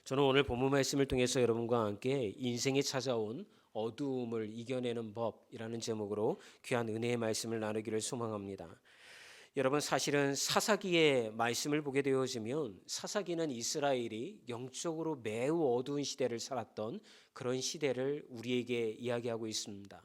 저는 오늘 본문 말씀을 통해서 여러분과 함께 인생에 찾아온 어두움을 이겨내는 법이라는 제목으로 귀한 은혜의 말씀을 나누기를 소망합니다. 여러분, 사실은 사사기의 말씀을 보게 되어지면 사사기는 이스라엘이 영적으로 매우 어두운 시대를 살았던 그런 시대를 우리에게 이야기하고 있습니다.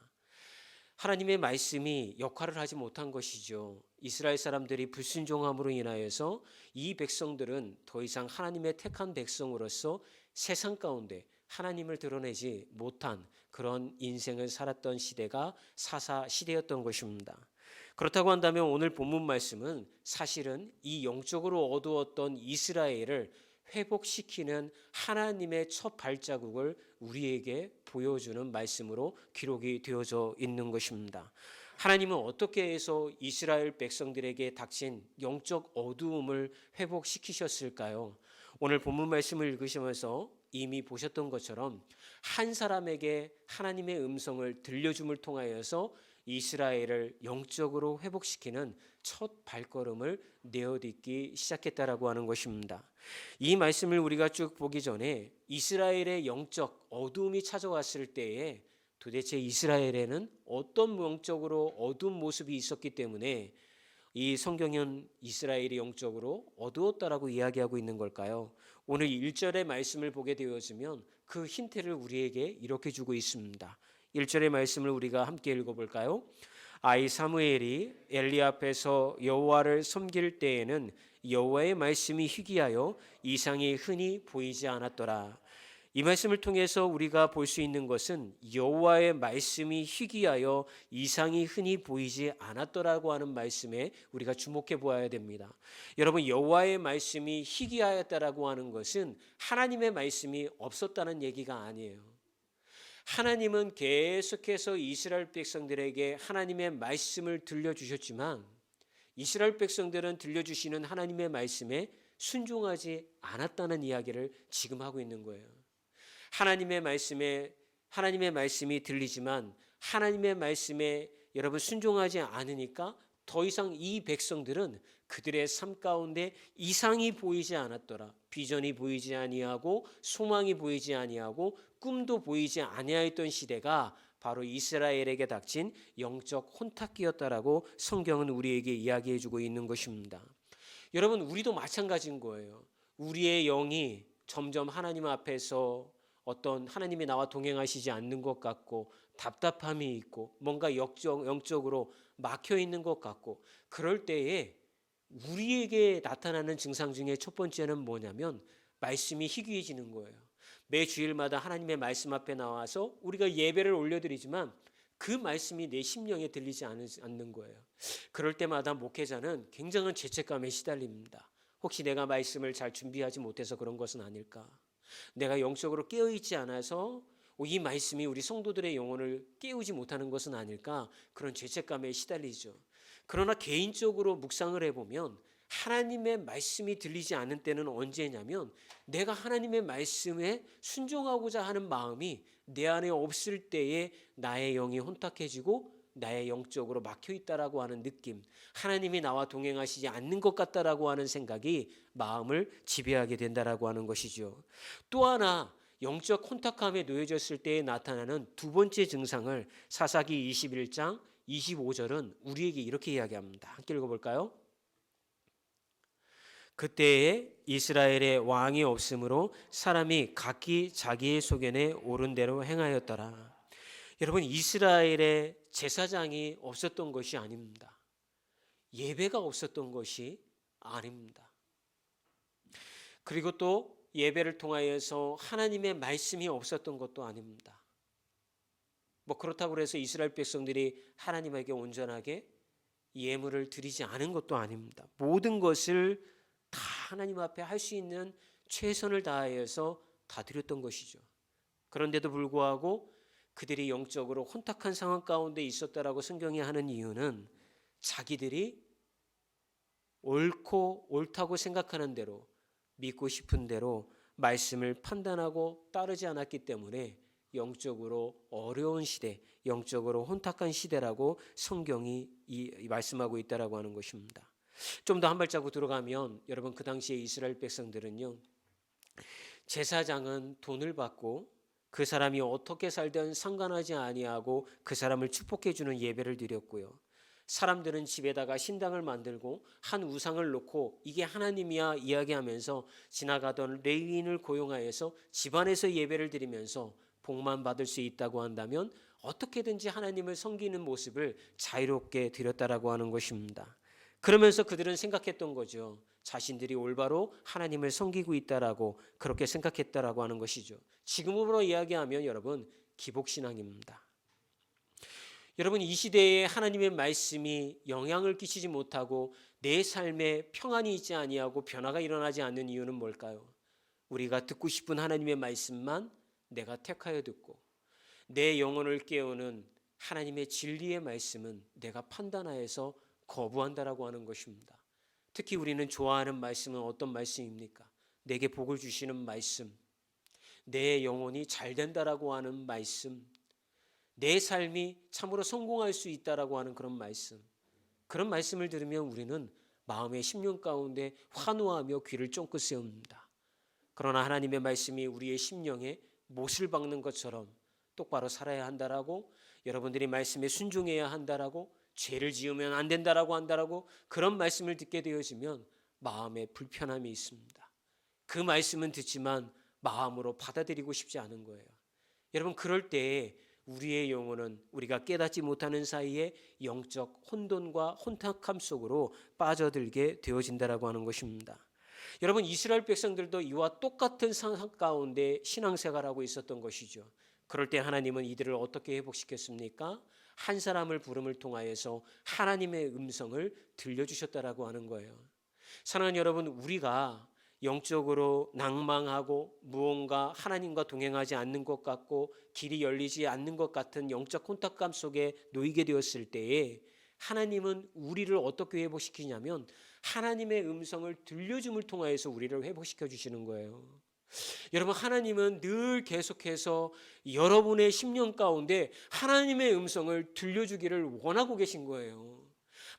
하나님의 말씀이 역할을 하지 못한 것이죠. 이스라엘 사람들이 불순종함으로 인하여서 이 백성들은 더 이상 하나님의 택한 백성으로서 세상 가운데 하나님을 드러내지 못한 그런 인생을 살았던 시대가 사사 시대였던 것입니다. 그렇다고 한다면 오늘 본문 말씀은 사실은 이 영적으로 어두웠던 이스라엘을 회복시키는 하나님의 첫 발자국을 우리에게 보여주는 말씀으로 기록이 되어져 있는 것입니다. 하나님은 어떻게 해서 이스라엘 백성들에게 닥친 영적 어두움을 회복시키셨을까요? 오늘 본문 말씀을 읽으시면서 이미 보셨던 것처럼 한 사람에게 하나님의 음성을 들려줌을 통하여서 이스라엘을 영적으로 회복시키는 첫 발걸음을 내어딛기 시작했다라고 하는 것입니다. 이 말씀을 우리가 쭉 보기 전에 이스라엘의 영적 어두움이 찾아왔을 때에 도대체 이스라엘에는 어떤 영적으로 어두운 모습이 있었기 때문에 이 성경은 이스라엘이 영적으로 어두웠다라고 이야기하고 있는 걸까요? 오늘 1절의 말씀을 보게 되어지면 그 힌트를 우리에게 이렇게 주고 있습니다. 1절의 말씀을 우리가 함께 읽어볼까요? 아이 사무엘이 엘리 앞에서 여호와를 섬길 때에는 여호와의 말씀이 희귀하여 이상이 흔히 보이지 않았더라. 이 말씀을 통해서 우리가 볼 수 있는 것은 여호와의 말씀이 희귀하여 이상이 흔히 보이지 않았더라고 하는 말씀에 우리가 주목해 보아야 됩니다. 여러분, 여호와의 말씀이 희귀하였다라고 하는 것은 하나님의 말씀이 없었다는 얘기가 아니에요. 하나님은 계속해서 이스라엘 백성들에게 하나님의 말씀을 들려주셨지만 이스라엘 백성들은 들려주시는 하나님의 말씀에 순종하지 않았다는 이야기를 지금 하고 있는 거예요. 하나님의 말씀이 들리지만 하나님의 말씀에 여러분 순종하지 않으니까 더 이상 이 백성들은 그들의 삶 가운데 이상이 보이지 않았더라. 비전이 보이지 아니하고 소망이 보이지 아니하고 꿈도 보이지 아니하였던 시대가 바로 이스라엘에게 닥친 영적 혼탁기였다라고 성경은 우리에게 이야기해 주고 있는 것입니다. 여러분, 우리도 마찬가지인 거예요. 우리의 영이 점점 하나님 앞에서 어떤 하나님이 나와 동행하시지 않는 것 같고 답답함이 있고 뭔가 영적으로 막혀 있는 것 같고 그럴 때에 우리에게 나타나는 증상 중에 첫 번째는 뭐냐면 말씀이 희귀해지는 거예요. 매 주일마다 하나님의 말씀 앞에 나와서 우리가 예배를 올려드리지만 그 말씀이 내 심령에 들리지 않는 거예요. 그럴 때마다 목회자는 굉장한 죄책감에 시달립니다. 혹시 내가 말씀을 잘 준비하지 못해서 그런 것은 아닐까? 내가 영적으로 깨어있지 않아서 이 말씀이 우리 성도들의 영혼을 깨우지 못하는 것은 아닐까? 그런 죄책감에 시달리죠. 그러나 개인적으로 묵상을 해보면 하나님의 말씀이 들리지 않는 때는 언제냐면 내가 하나님의 말씀에 순종하고자 하는 마음이 내 안에 없을 때에 나의 영이 혼탁해지고 나의 영적으로 막혀있다라고 하는 느낌, 하나님이 나와 동행하시지 않는 것 같다라고 하는 생각이 마음을 지배하게 된다라고 하는 것이죠. 또 하나 영적 혼탁함에 놓여졌을 때에 나타나는 두 번째 증상을 사사기 21장 25절은 우리에게 이렇게 이야기합니다. 함께 읽어볼까요? 그때에 이스라엘의 왕이 없으므로 사람이 각기 자기의 소견에 옳은 대로 행하였더라. 여러분, 이스라엘의 제사장이 없었던 것이 아닙니다. 예배가 없었던 것이 아닙니다. 그리고 또 예배를 통하여서 하나님의 말씀이 없었던 것도 아닙니다. 그렇다고 해서 이스라엘 백성들이 하나님에게 온전하게 예물을 드리지 않은 것도 아닙니다. 모든 것을 다 하나님 앞에 할 수 있는 최선을 다하여서 다 드렸던 것이죠. 그런데도 불구하고 그들이 영적으로 혼탁한 상황 가운데 있었다라고 성경이 하는 이유는 자기들이 옳다고 생각하는 대로 믿고 싶은 대로 말씀을 판단하고 따르지 않았기 때문에 영적으로 어려운 시대, 영적으로 혼탁한 시대라고 성경이 말씀하고 있다라고 하는 것입니다. 좀 더 한 발자국 들어가면 여러분, 그 당시에 이스라엘 백성들은요 제사장은 돈을 받고 그 사람이 어떻게 살든 상관하지 아니하고 그 사람을 축복해 주는 예배를 드렸고요. 사람들은 집에다가 신당을 만들고 한 우상을 놓고 이게 하나님이야 이야기하면서 지나가던 레위인을 고용하여서 집안에서 예배를 드리면서 복만 받을 수 있다고 한다면 어떻게든지 하나님을 섬기는 모습을 자유롭게 드렸다라고 하는 것입니다. 그러면서 그들은 생각했던 거죠. 자신들이 올바로 하나님을 섬기고 있다라고 그렇게 생각했다라고 하는 것이죠. 지금으로 이야기하면 여러분 기복신앙입니다. 여러분 이 시대에 하나님의 말씀이 영향을 끼치지 못하고 내 삶에 평안이 있지 아니하고 변화가 일어나지 않는 이유는 뭘까요? 우리가 듣고 싶은 하나님의 말씀만 내가 택하여 듣고 내 영혼을 깨우는 하나님의 진리의 말씀은 내가 판단하여서 거부한다라고 하는 것입니다. 특히 우리는 좋아하는 말씀은 어떤 말씀입니까? 내게 복을 주시는 말씀, 내 영혼이 잘 된다라고 하는 말씀, 내 삶이 참으로 성공할 수 있다라고 하는 그런 말씀. 그런 말씀을 들으면 우리는 마음의 심령 가운데 환호하며 귀를 쫑긋 세웁니다. 그러나 하나님의 말씀이 우리의 심령에 못을 박는 것처럼 똑바로 살아야 한다라고, 여러분들이 말씀에 순종해야 한다라고, 죄를 지으면 안 된다라고 한다라고 그런 말씀을 듣게 되어지면 마음에 불편함이 있습니다. 그 말씀은 듣지만 마음으로 받아들이고 싶지 않은 거예요. 여러분 그럴 때에 우리의 영혼은 우리가 깨닫지 못하는 사이에 영적 혼돈과 혼탁함 속으로 빠져들게 되어진다라고 하는 것입니다. 여러분 이스라엘 백성들도 이와 똑같은 상황 가운데 신앙생활하고 있었던 것이죠. 그럴 때 하나님은 이들을 어떻게 회복시켰습니까? 한 사람을 부름을 통하여서 하나님의 음성을 들려주셨다라고 하는 거예요. 사랑하는 여러분, 우리가 영적으로 낭망하고 무언가 하나님과 동행하지 않는 것 같고 길이 열리지 않는 것 같은 영적 혼탁감 속에 놓이게 되었을 때에 하나님은 우리를 어떻게 회복시키냐면 하나님의 음성을 들려줌을 통하여서 우리를 회복시켜 주시는 거예요. 여러분 하나님은 늘 계속해서 여러분의 심령 가운데 하나님의 음성을 들려주기를 원하고 계신 거예요.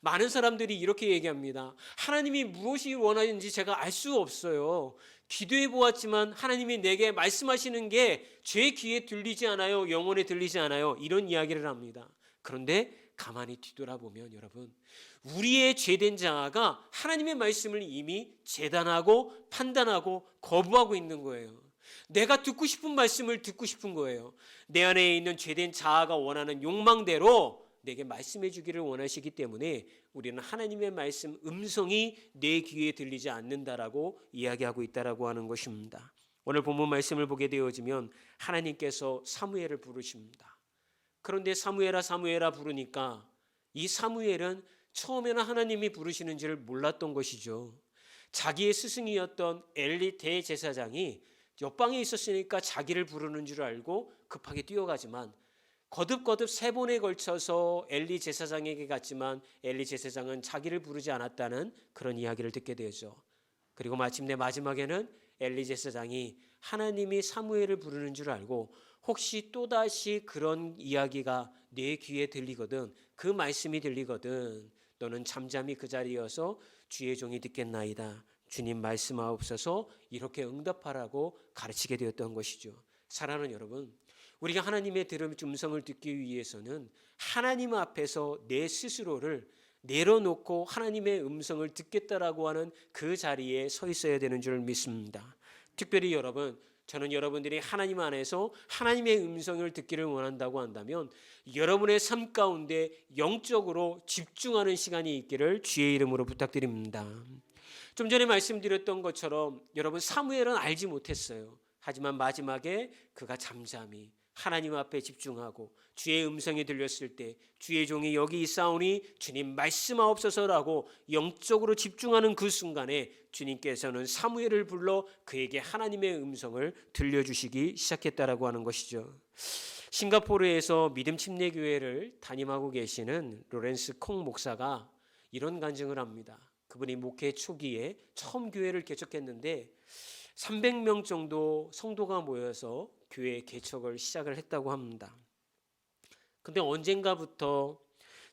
많은 사람들이 이렇게 얘기합니다. 하나님이 무엇이 원하는지 제가 알 수 없어요. 기도해 보았지만 하나님이 내게 말씀하시는 게 제 귀에 들리지 않아요. 영혼에 들리지 않아요. 이런 이야기를 합니다. 그런데 가만히 뒤돌아보면 여러분 우리의 죄된 자아가 하나님의 말씀을 이미 재단하고 판단하고 거부하고 있는 거예요. 내가 듣고 싶은 말씀을 듣고 싶은 거예요. 내 안에 있는 죄된 자아가 원하는 욕망대로 내게 말씀해 주기를 원하시기 때문에 우리는 하나님의 말씀 음성이 내 귀에 들리지 않는다라고 이야기하고 있다라고 하는 것입니다. 오늘 본문 말씀을 보게 되어지면 하나님께서 사무엘을 부르십니다. 그런데 사무엘아 사무엘아 부르니까 이 사무엘은 처음에는 하나님이 부르시는지를 몰랐던 것이죠. 자기의 스승이었던 엘리 대제사장이 옆방에 있었으니까 자기를 부르는 줄 알고 급하게 뛰어가지만 거듭거듭 3번에 걸쳐서 엘리 제사장에게 갔지만 엘리 제사장은 자기를 부르지 않았다는 그런 이야기를 듣게 되죠. 그리고 마침내 마지막에는 엘리 제사장이 하나님이 사무엘을 부르는 줄 알고 혹시 또다시 그런 이야기가 내 귀에 들리거든 그 말씀이 들리거든 너는 잠잠히 그 자리여서 주의 종이 듣겠나이다. 주님 말씀하옵소서 이렇게 응답하라고 가르치게 되었던 것이죠. 사랑하는 여러분 우리가 하나님의 음성을 듣기 위해서는 하나님 앞에서 내 스스로를 내려놓고 하나님의 음성을 듣겠다라고 하는 그 자리에 서 있어야 되는 줄 믿습니다. 특별히 여러분 저는 여러분들이 하나님 안에서 하나님의 음성을 듣기를 원한다고 한다면 여러분의 삶 가운데 영적으로 집중하는 시간이 있기를 주의 이름으로 부탁드립니다. 좀 전에 말씀드렸던 것처럼 여러분 사무엘은 알지 못했어요. 하지만 마지막에 그가 잠잠히 하나님 앞에 집중하고 주의 음성이 들렸을 때 주의 종이 여기 있사오니 주님 말씀하옵소서라고 영적으로 집중하는 그 순간에 주님께서는 사무엘을 불러 그에게 하나님의 음성을 들려주시기 시작했다라고 하는 것이죠. 싱가포르에서 믿음 침례교회를 담임하고 계시는 로렌스 콩 목사가 이런 간증을 합니다. 그분이 목회 초기에 처음 교회를 개척했는데 300명 정도 성도가 모여서 교회 개척을 시작을 했다고 합니다. 근데 언젠가부터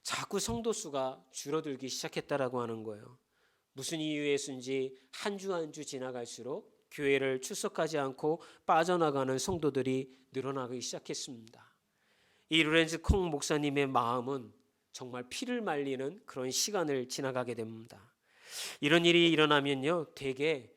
자꾸 성도 수가 줄어들기 시작했다라고 하는 거예요. 무슨 이유에서인지 한 주 한 주 지나갈수록 교회를 출석하지 않고 빠져나가는 성도들이 늘어나기 시작했습니다. 이 로렌즈 콩 목사님의 마음은 정말 피를 말리는 그런 시간을 지나가게 됩니다. 이런 일이 일어나면요, 대개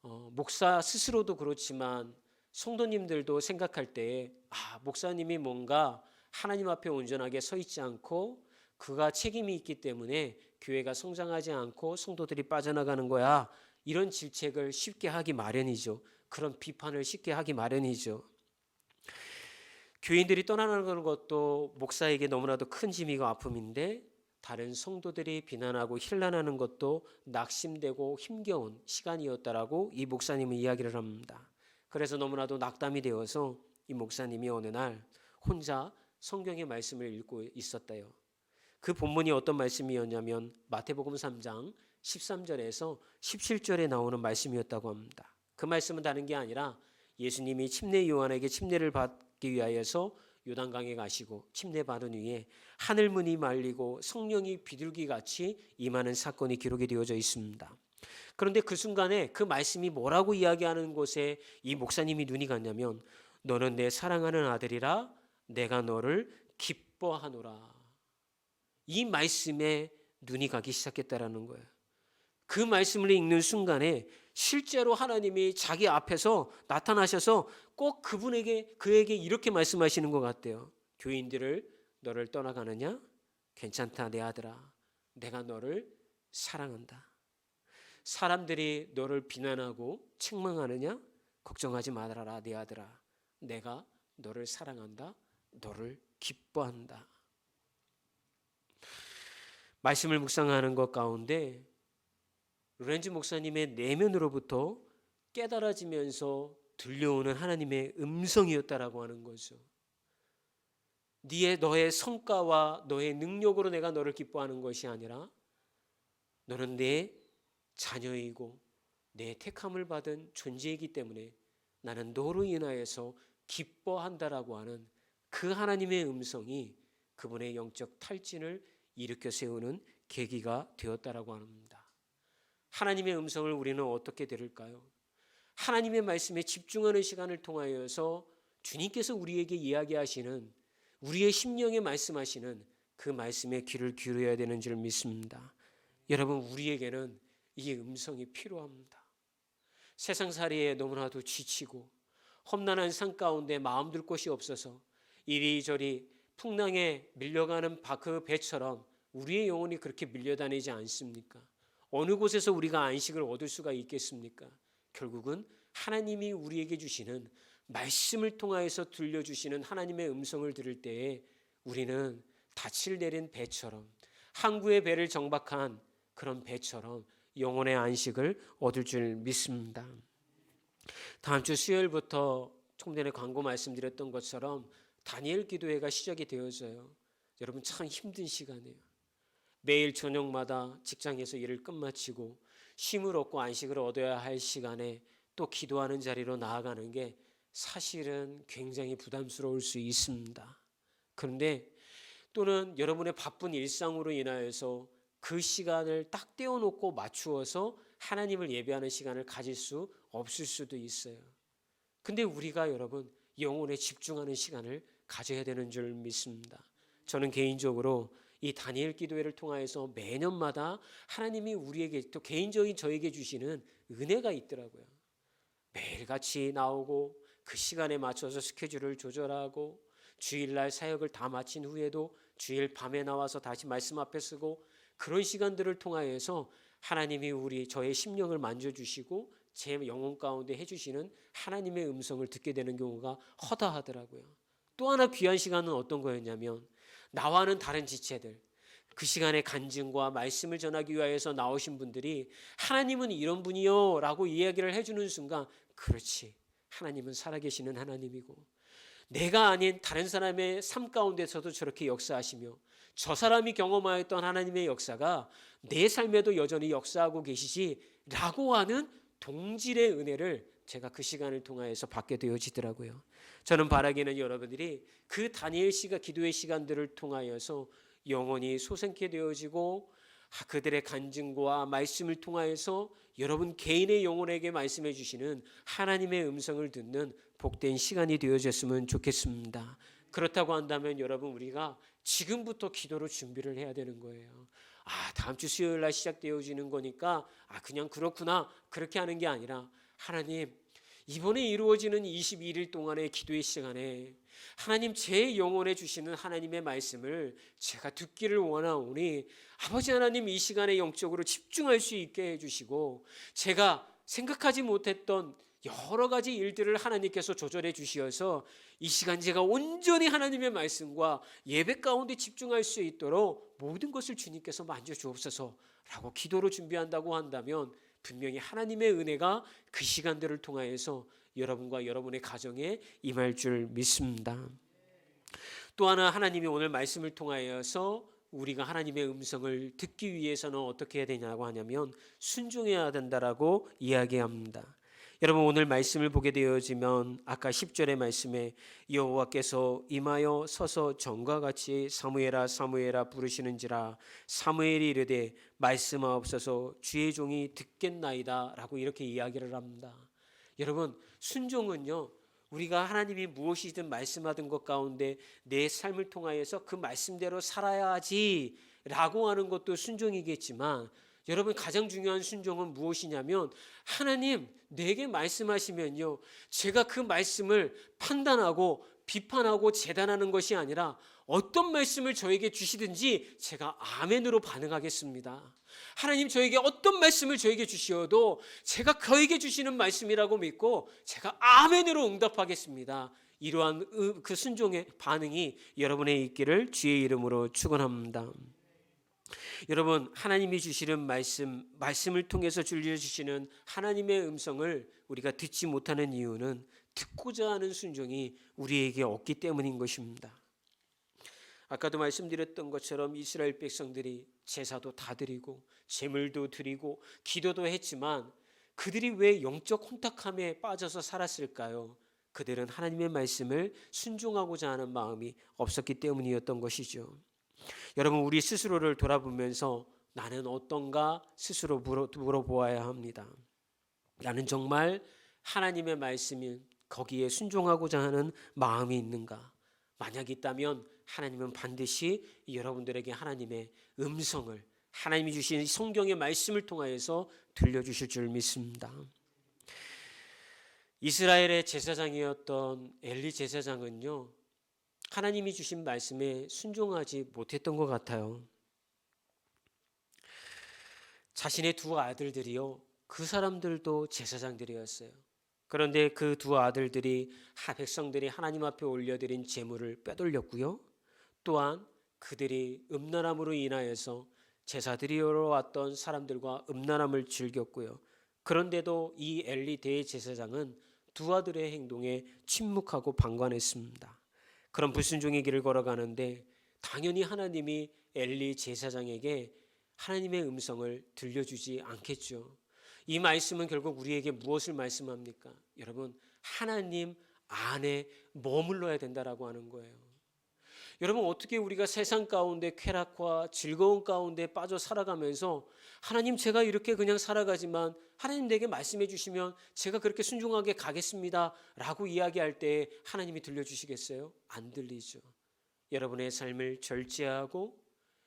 목사 스스로도 그렇지만 성도님들도 생각할 때에 목사님이 뭔가 하나님 앞에 온전하게 서 있지 않고 그가 책임이 있기 때문에 교회가 성장하지 않고 성도들이 빠져나가는 거야. 이런 질책을 쉽게 하기 마련이죠. 그런 비판을 쉽게 하기 마련이죠. 교인들이 떠나가는 것도 목사에게 너무나도 큰 짐이고 아픔인데 다른 성도들이 비난하고 힐난하는 것도 낙심되고 힘겨운 시간이었다라고 이 목사님은 이야기를 합니다. 그래서 너무나도 낙담이 되어서 이 목사님이 어느 날 혼자 성경의 말씀을 읽고 있었대요. 그 본문이 어떤 말씀이었냐면 마태복음 3장 13절에서 17절에 나오는 말씀이었다고 합니다. 그 말씀은 다른 게 아니라 예수님이 침례 요한에게 침례를 받기 위하여서 요단강에 가시고 침례 받은 후에 하늘문이 말리고 성령이 비둘기같이 임하는 사건이 기록이 되어져 있습니다. 그런데 그 순간에 그 말씀이 뭐라고 이야기하는 곳에 이 목사님이 눈이 갔냐면 너는 내 사랑하는 아들이라 내가 너를 기뻐하노라. 이 말씀에 눈이 가기 시작했다라는 거예요. 그 말씀을 읽는 순간에 실제로 하나님이 자기 앞에서 나타나셔서 꼭 그에게 이렇게 말씀하시는 것 같대요. 교인들을 너를 떠나가느냐? 괜찮다 내 아들아. 내가 너를 사랑한다. 사람들이 너를 비난하고 책망하느냐? 걱정하지 말아라 내 아들아. 내가 너를 사랑한다. 너를 기뻐한다. 말씀을 묵상하는 것 가운데 로렌즈 목사님의 내면으로부터 깨달아지면서 들려오는 하나님의 음성이었다라고 하는 거죠. 너의 성과와 너의 능력으로 내가 너를 기뻐하는 것이 아니라 너는 내 자녀이고 내 택함을 받은 존재이기 때문에 나는 너로 인하여서 기뻐한다라고 하는 그 하나님의 음성이 그분의 영적 탈진을 일으켜 세우는 계기가 되었다라고 합니다. 하나님의 음성을 우리는 어떻게 들을까요? 하나님의 말씀에 집중하는 시간을 통하여서 주님께서 우리에게 이야기하시는 우리의 심령에 말씀하시는 그 말씀에 귀를 기울여야 되는 줄 믿습니다. 여러분 우리에게는 이 음성이 필요합니다. 세상살이에 너무나도 지치고 험난한 산 가운데 마음 둘 곳이 없어서 이리저리 풍랑에 밀려가는 그 배처럼 우리의 영혼이 그렇게 밀려다니지 않습니까? 어느 곳에서 우리가 안식을 얻을 수가 있겠습니까? 결국은 하나님이 우리에게 주시는 말씀을 통하여서 들려주시는 하나님의 음성을 들을 때에 우리는 닻을 내린 배처럼 항구의 배를 정박한 그런 배처럼 영혼의 안식을 얻을 줄 믿습니다. 다음 주 수요일부터 좀 전에 광고 말씀드렸던 것처럼 다니엘 기도회가 시작이 되어져요. 여러분 참 힘든 시간이에요. 매일 저녁마다 직장에서 일을 끝마치고 쉼을 얻고 안식을 얻어야 할 시간에 또 기도하는 자리로 나아가는 게 사실은 굉장히 부담스러울 수 있습니다. 그런데 또는 여러분의 바쁜 일상으로 인하여서 그 시간을 딱 떼어놓고 맞추어서 하나님을 예배하는 시간을 가질 수 없을 수도 있어요. 근데 우리가 여러분 영혼에 집중하는 시간을 가져야 되는 줄 믿습니다. 저는 개인적으로 이 다니엘 기도회를 통하여서 매년마다 하나님이 우리에게 또 개인적인 저에게 주시는 은혜가 있더라고요. 매일같이 나오고 그 시간에 맞춰서 스케줄을 조절하고 주일날 사역을 다 마친 후에도 주일 밤에 나와서 다시 말씀 앞에 서고 그런 시간들을 통하여서 하나님이 저의 심령을 만져주시고 제 영혼 가운데 해주시는 하나님의 음성을 듣게 되는 경우가 허다하더라고요. 또 하나 귀한 시간은 어떤 거였냐면 나와는 다른 지체들 그 시간에 간증과 말씀을 전하기 위하여서 나오신 분들이 하나님은 이런 분이요 라고 이야기를 해주는 순간 그렇지 하나님은 살아계시는 하나님이고 내가 아닌 다른 사람의 삶 가운데서도 저렇게 역사하시며 저 사람이 경험하였던 하나님의 역사가 내 삶에도 여전히 역사하고 계시지라고 하는 동질의 은혜를 제가 그 시간을 통하여서 받게 되어지더라고요. 저는 바라기는 여러분들이 그 다니엘 기도의 시간들을 통하여서 영혼이 소생케 되어지고 그들의 간증과 말씀을 통하여서 여러분 개인의 영혼에게 말씀해 주시는 하나님의 음성을 듣는 복된 시간이 되어졌으면 좋겠습니다. 그렇다고 한다면 여러분 우리가 지금부터 기도로 준비를 해야 되는 거예요. 다음 주 수요일 날 시작되어지는 거니까 그냥 그렇구나 그렇게 하는 게 아니라 하나님 이번에 이루어지는 21일 동안의 기도의 시간에 하나님 제 영혼에 주시는 하나님의 말씀을 제가 듣기를 원하오니 아버지 하나님 이 시간에 영적으로 집중할 수 있게 해주시고 제가 생각하지 못했던 여러 가지 일들을 하나님께서 조절해 주시어서 이 시간 제가 온전히 하나님의 말씀과 예배 가운데 집중할 수 있도록 모든 것을 주님께서 만져주옵소서라고 기도로 준비한다고 한다면 분명히 하나님의 은혜가 그 시간들을 통하여서 여러분과 여러분의 가정에 임할 줄 믿습니다. 또 하나 하나님이 오늘 말씀을 통하여서 우리가 하나님의 음성을 듣기 위해서는 어떻게 해야 되냐고 하냐면 순종해야 된다라고 이야기합니다. 여러분 오늘 말씀을 보게 되어지면 아까 10절의 말씀에 여호와께서 임하여 서서 전과 같이 사무엘아 사무엘아 부르시는지라 사무엘이 이르되 말씀하옵소서 주의 종이 듣겠나이다 라고 이렇게 이야기를 합니다. 여러분 순종은요 우리가 하나님이 무엇이든 말씀하던 것 가운데 내 삶을 통하여서 그 말씀대로 살아야지 라고 하는 것도 순종이겠지만 여러분 가장 중요한 순종은 무엇이냐면 하나님 내게 말씀하시면요 제가 그 말씀을 판단하고 비판하고 재단하는 것이 아니라 어떤 말씀을 저에게 주시든지 제가 아멘으로 반응하겠습니다. 하나님 저에게 어떤 말씀을 저에게 주시어도 제가 그에게 주시는 말씀이라고 믿고 제가 아멘으로 응답하겠습니다. 이러한 그 순종의 반응이 여러분의 있기를 주의 이름으로 축원합니다. 여러분 하나님이 주시는 말씀을 통해서 들려주시는 하나님의 음성을 우리가 듣지 못하는 이유는 듣고자 하는 순종이 우리에게 없기 때문인 것입니다. 아까도 말씀드렸던 것처럼 이스라엘 백성들이 제사도 다 드리고 제물도 드리고 기도도 했지만 그들이 왜 영적 혼탁함에 빠져서 살았을까요? 그들은 하나님의 말씀을 순종하고자 하는 마음이 없었기 때문이었던 것이죠. 여러분 우리 스스로를 돌아보면서 나는 어떤가 스스로 물어보아야 합니다. 나는 정말 하나님의 말씀이 거기에 순종하고자 하는 마음이 있는가? 만약 있다면 하나님은 반드시 여러분들에게 하나님의 음성을 하나님이 주신 성경의 말씀을 통하여서 들려주실 줄 믿습니다. 이스라엘의 제사장이었던 엘리 제사장은요 하나님이 주신 말씀에 순종하지 못했던 것 같아요. 자신의 두 아들들이요 그 사람들도 제사장들이었어요. 그런데 그 두 아들들이 백성들이 하나님 앞에 올려드린 제물을 빼돌렸고요. 또한 그들이 음란함으로 인하여서 제사 드리러 왔던 사람들과 음란함을 즐겼고요. 그런데도 이 엘리 대제사장은 두 아들의 행동에 침묵하고 방관했습니다. 그런 불순종의 길을 걸어가는데 당연히 하나님이 엘리 제사장에게 하나님의 음성을 들려주지 않겠죠. 이 말씀은 결국 우리에게 무엇을 말씀합니까? 여러분 하나님 안에 머물러야 된다라고 하는 거예요. 여러분 어떻게 우리가 세상 가운데 쾌락과 즐거운 가운데 빠져 살아가면서 하나님 제가 이렇게 그냥 살아가지만 하나님 내게 말씀해 주시면 제가 그렇게 순종하게 가겠습니다 라고 이야기할 때 하나님이 들려주시겠어요? 안 들리죠. 여러분의 삶을 절제하고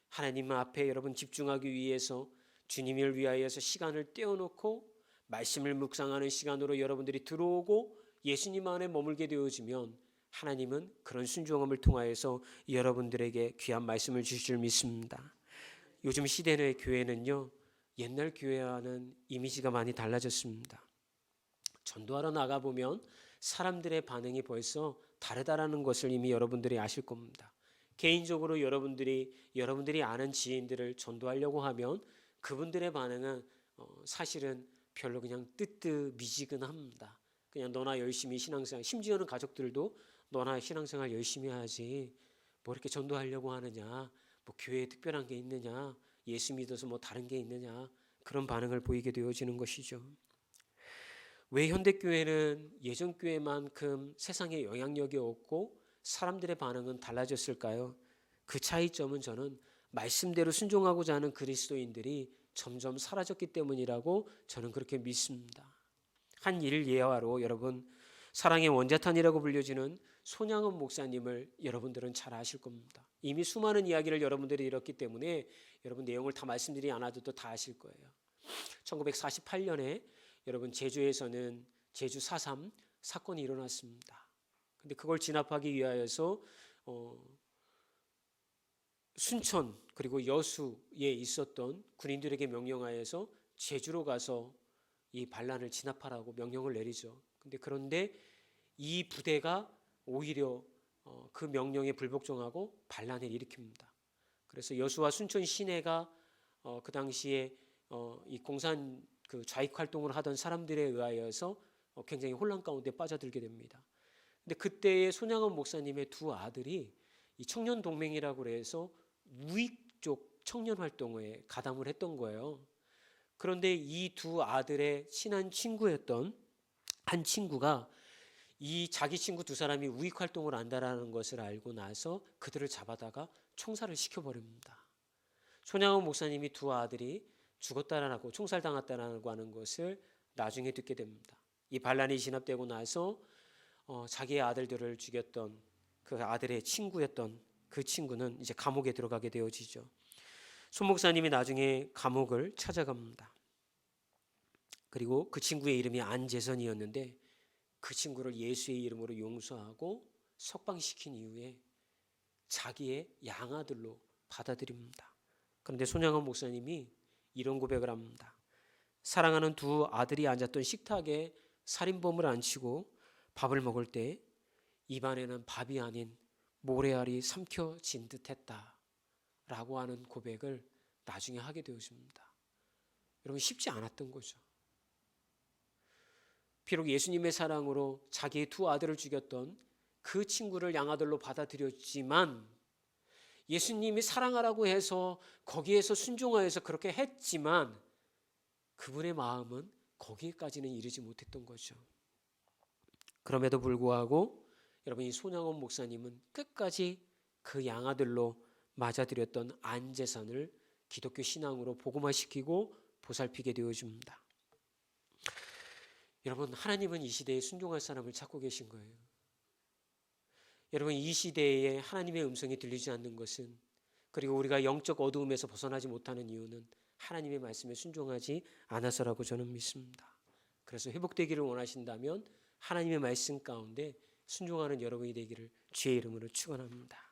하나님 앞에 여러분 집중하기 위해서 주님을 위하여서 시간을 떼어놓고 말씀을 묵상하는 시간으로 여러분들이 들어오고 예수님 안에 머물게 되어지면 하나님은 그런 순종함을 통하여서 여러분들에게 귀한 말씀을 주실 줄 믿습니다. 요즘 시대의 교회는요 옛날 교회와는 이미지가 많이 달라졌습니다. 전도하러 나가보면 사람들의 반응이 벌써 다르다라는 것을 이미 여러분들이 아실 겁니다. 개인적으로 여러분들이 아는 지인들을 전도하려고 하면 그분들의 반응은 사실은 별로 그냥 뜨뜻미지근합니다. 그냥 너나 열심히 신앙생활, 심지어는 가족들도 너나 신앙생활 열심히 해야지 뭐 이렇게 전도하려고 하느냐, 뭐 교회에 특별한 게 있느냐, 예수 믿어서 뭐 다른 게 있느냐, 그런 반응을 보이게 되어지는 것이죠. 왜 현대교회는 예전 교회만큼 세상에 영향력이 없고 사람들의 반응은 달라졌을까요? 그 차이점은 저는 말씀대로 순종하고자 하는 그리스도인들이 점점 사라졌기 때문이라고 저는 그렇게 믿습니다. 한 일례화로 여러분, 사랑의 원자탄이라고 불려지는 손양원 목사님을 여러분들은 잘 아실 겁니다. 이미 수많은 이야기를 여러분들이 들었기 때문에 여러분 내용을 다 말씀드리지 않아도 다 아실 거예요. 1948년에 여러분 제주에서는 제주 4.3 사건이 일어났습니다. 근데 그걸 진압하기 위하여서 순천 그리고 여수에 있었던 군인들에게 명령하여서 제주로 가서 이 반란을 진압하라고 명령을 내리죠. 그런데 이 부대가 오히려 그 명령에 불복종하고 반란을 일으킵니다. 그래서 여수와 순천 시내가 그 당시에 이 공산 그 좌익 활동을 하던 사람들에 의하여서 굉장히 혼란 가운데 빠져들게 됩니다. 근데 그때의 손양원 목사님의 두 아들이 이 청년 동맹이라고 해서 우익 쪽 청년 활동에 가담을 했던 거예요. 그런데 이 두 아들의 친한 친구였던 한 친구가 이 자기 친구 두 사람이 우익 활동을 한다라는 것을 알고 나서 그들을 잡아다가 총살을 시켜버립니다. 손양원 목사님이 두 아들이 죽었다라고 총살당했다라고 하는 것을 나중에 듣게 됩니다. 이 반란이 진압되고 나서 자기의 아들들을 죽였던 그 아들의 친구였던 그 친구는 이제 감옥에 들어가게 되어지죠. 손 목사님이 나중에 감옥을 찾아갑니다. 그리고 그 친구의 이름이 안재선이었는데 그 친구를 예수의 이름으로 용서하고 석방시킨 이후에 자기의 양아들로 받아들입니다. 그런데 손양원 목사님이 이런 고백을 합니다. 사랑하는 두 아들이 앉았던 식탁에 살인범을 앉히고 밥을 먹을 때 입안에는 밥이 아닌 모래알이 삼켜진 듯했다 라고 하는 고백을 나중에 하게 되었습니다. 여러분, 쉽지 않았던 거죠. 비록 예수님의 사랑으로 자기의 두 아들을 죽였던 그 친구를 양아들로 받아들였지만, 예수님이 사랑하라고 해서 거기에서 순종하여서 그렇게 했지만 그분의 마음은 거기까지는 이르지 못했던 거죠. 그럼에도 불구하고 여러분, 이 손양원 목사님은 끝까지 그 양아들로 맞아들였던 안재선을 기독교 신앙으로 복음화시키고 보살피게 되어줍니다. 여러분, 하나님은 이 시대에 순종할 사람을 찾고 계신 거예요. 여러분, 이 시대에 하나님의 음성이 들리지 않는 것은, 그리고 우리가 영적 어두움에서 벗어나지 못하는 이유는 하나님의 말씀에 순종하지 않아서라고 저는 믿습니다. 그래서 회복되기를 원하신다면 하나님의 말씀 가운데 순종하는 여러분이 되기를 주의 이름으로 축원합니다.